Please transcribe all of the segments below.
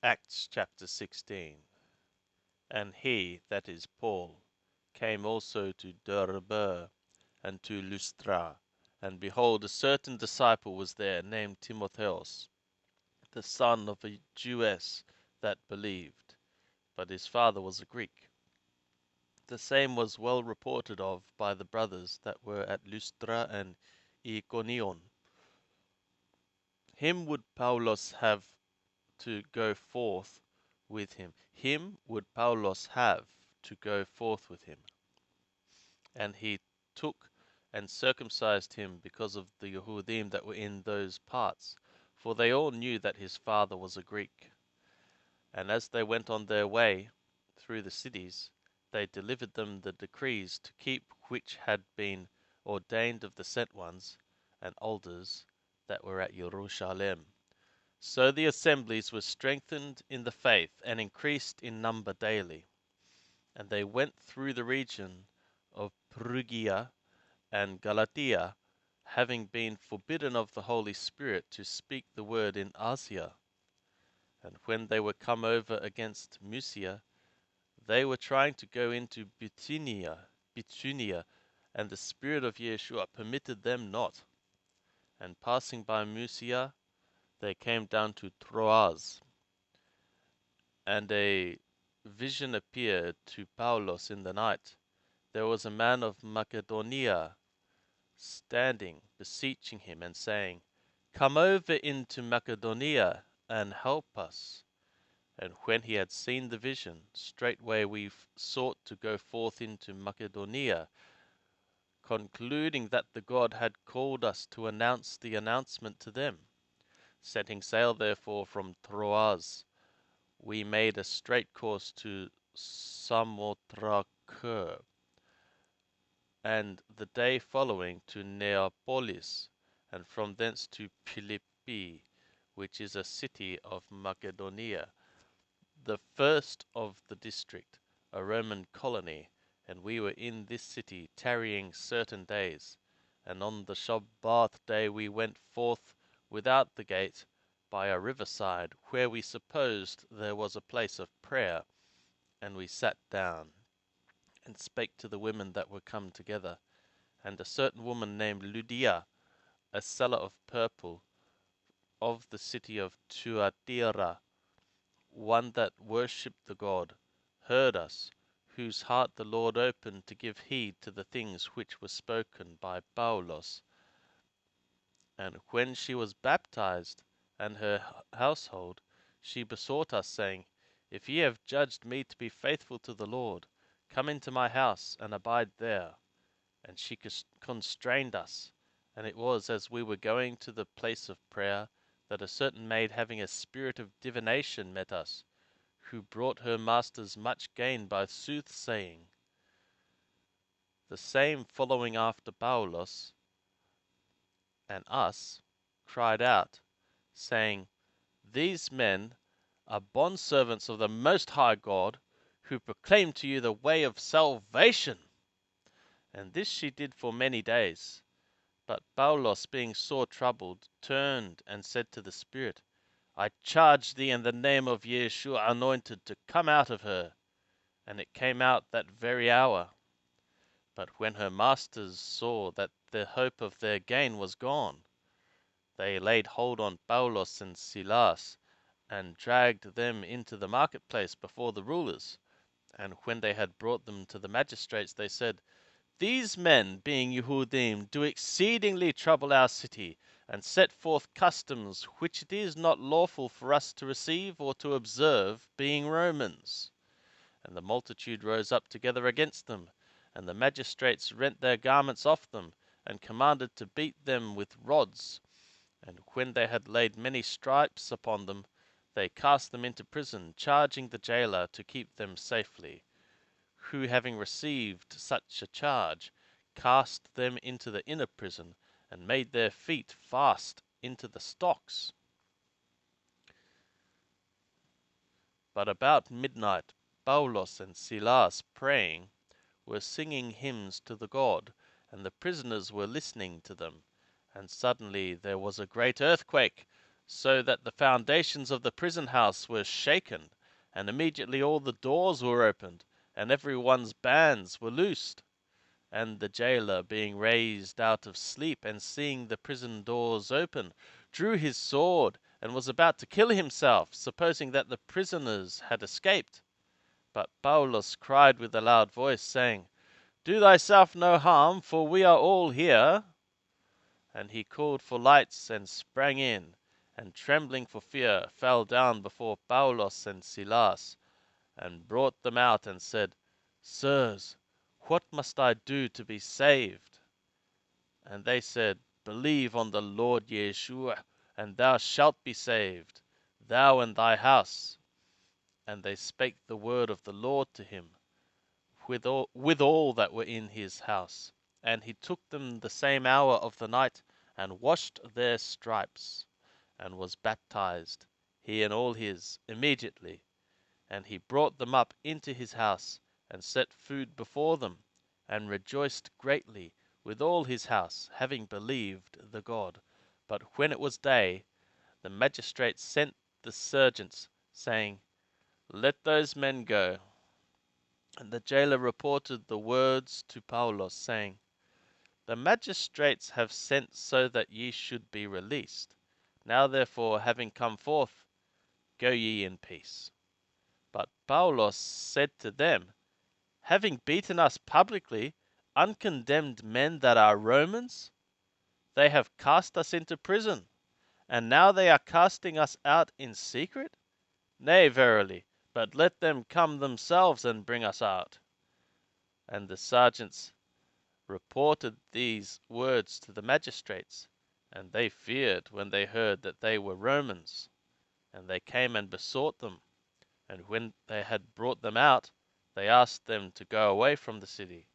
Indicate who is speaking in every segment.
Speaker 1: Acts chapter 16. And he, that is Paul, came also to Derbe and to Lystra. And behold, a certain disciple was there, named Timotheus, the son of a Jewess that believed, but his father was a Greek. The same was well reported of by the brothers that were at Lystra and Iconion. Him would Paulos have to go forth with him. Him would Paulos have to go forth with him. And he took and circumcised him because of the Yehudim that were in those parts, for they all knew that his father was a Greek. And as they went on their way through the cities, they delivered them the decrees to keep which had been ordained of the sent ones and elders that were at Jerusalem. So the assemblies were strengthened in the faith and increased in number daily. And they went through the region of Phrygia and Galatia, having been forbidden of the Holy Spirit to speak the word in Asia. And when they were come over against Mysia, they were trying to go into Bithynia, and the Spirit of Yeshua permitted them not. And passing by Mysia, they came down to Troas. And a vision appeared to Paulos in the night. There was a man of Macedonia standing, beseeching him, and saying, Come over into Macedonia, and help us. And when he had seen the vision, straightway we sought to go forth into Macedonia, concluding that the God had called us to announce the announcement to them. Setting sail therefore from Troas, we made a straight course to Samothrace, and the day following to Neapolis, and from thence to Philippi, which is a city of Macedonia, the first of the district, a Roman colony. And we were in this city tarrying certain days. And on the Shabbath day we went forth without the gate by a riverside, where we supposed there was a place of prayer. And we sat down, and spake to the women that were come together. And a certain woman named Lydia, a seller of purple, of the city of Tuatira, one that worshipped the God, heard us, whose heart the Lord opened to give heed to the things which were spoken by Paulos. And when she was baptized, and her household, she besought us, saying, If ye have judged me to be faithful to the Lord, come into my house, and abide there. And she constrained us. And it was as we were going to the place of prayer, that a certain maid having a spirit of divination met us, who brought her masters much gain by soothsaying. The same following after Paulos and us, cried out, saying, These men are bondservants of the Most High God, who proclaim to you the way of salvation. And this she did for many days. But Paulos, being sore troubled, turned and said to the Spirit, I charge thee in the name of Yeshua anointed to come out of her. And it came out that very hour. But when her masters saw that the hope of their gain was gone, they laid hold on Paulos and Silas, and dragged them into the marketplace before the rulers. And when they had brought them to the magistrates, they said, These men, being Yehudim, do exceedingly trouble our city, and set forth customs which it is not lawful for us to receive or to observe, being Romans. And the multitude rose up together against them, and the magistrates rent their garments off them, and commanded to beat them with rods. And when they had laid many stripes upon them, they cast them into prison, charging the jailer to keep them safely, who, having received such a charge, cast them into the inner prison, and made their feet fast into the stocks. But about midnight, Paulos and Silas, praying, were singing hymns to the God, and the prisoners were listening to them. And suddenly there was a great earthquake, so that the foundations of the prison house were shaken, and immediately all the doors were opened, and every one's bands were loosed. And the jailer, being raised out of sleep, and seeing the prison doors open, drew his sword, and was about to kill himself, supposing that the prisoners had escaped. But Paulus cried with a loud voice, saying, Do thyself no harm, for we are all here. And he called for lights, and sprang in, and trembling for fear, fell down before Paulus and Silas, and brought them out, and said, Sirs, what must I do to be saved? And they said, Believe on the Lord Yeshua, and thou shalt be saved, thou and thy house. And they spake the word of the Lord to him, with all that were in his house. And he took them the same hour of the night, and washed their stripes, and was baptized, he and all his, immediately. And he brought them up into his house, and set food before them, and rejoiced greatly with all his house, having believed the God. But when it was day, the magistrates sent the sergeants, saying, Let those men go. And the jailer reported the words to Paulus, saying, The magistrates have sent so that ye should be released. Now therefore, having come forth, go ye in peace. But Paulus said to them, Having beaten us publicly, uncondemned men that are Romans, they have cast us into prison, and now they are casting us out in secret? Nay, verily, but let them come themselves and bring us out. And the sergeants reported these words to the magistrates, and they feared when they heard that they were Romans. And they came and besought them, and when they had brought them out, they asked them to go away from the city.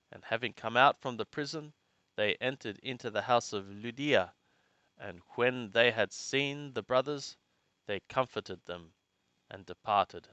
Speaker 1: And having come out from the prison, they entered into the house of Lydia, and when they had seen the brothers, they comforted them, and departed.